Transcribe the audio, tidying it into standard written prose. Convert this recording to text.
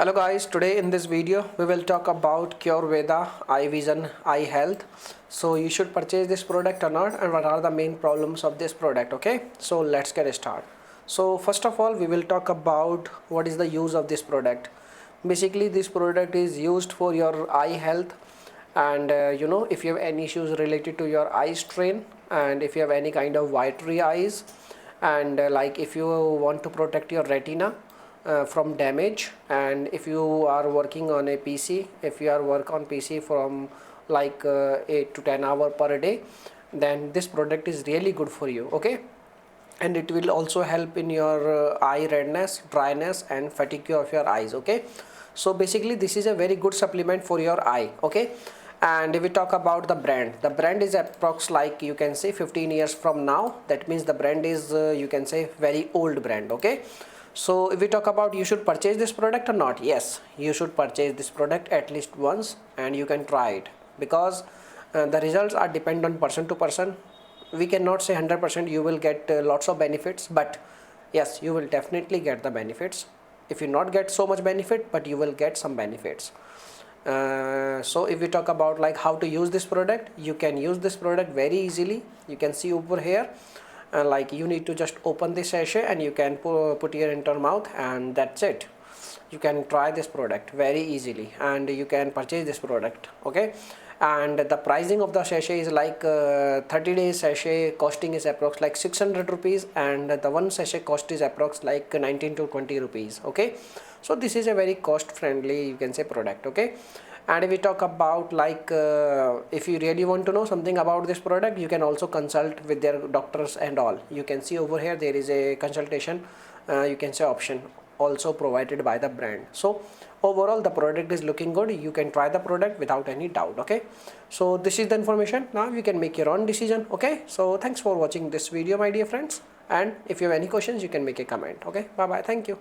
Hello guys, today in this video we will talk about Cureveda Eye Vision Eye Health. So you should purchase this product or not, and what are the main problems of this product. Okay, so let's get started. So first of all we will talk about what is the use of this product. Basically this product is used for your eye health, and if you have any issues related to your eye strain, and if you have any kind of watery eyes, and like if you want to protect your retina from damage, and if you are working on a PC, if you are work on PC from like 8 to 10 hour per day, then this product is really good for you. Okay, and it will also help in your eye redness, dryness and fatigue of your eyes. Okay, so basically this is a very good supplement for your eye. Okay, and if we talk about the brand is approx like you can say 15 years from now. That means the brand is you can say very old brand. Okay, so if we talk about you should purchase this product or not, yes, you should purchase this product at least once and you can try it, because the results are depend on person to person. We cannot say 100% you will get lots of benefits, but yes, you will definitely get the benefits. If you not get so much benefit, but you will get some benefits. So if we talk about like how to use this product, you can use this product very easily. You can see over here, like you need to just open the sachet and you can put your into your mouth, and that's it. You can try this product very easily and you can purchase this product. Okay, and the pricing of the sachet is like 30 days sachet costing is approx like 600 rupees, and the one sachet cost is approx like 19 to 20 rupees. Okay, so this is a very cost friendly you can say product. Okay, and if we talk about like if you really want to know something about this product, you can also consult with their doctors and all. You can see over here there is a consultation you can say option also provided by the brand. So overall the product is looking good. You can try the product without any doubt. Okay, so this is the information. Now you can make your own decision. Okay, so thanks for watching this video my dear friends, and if you have any questions you can make a comment. Okay, bye bye, thank you.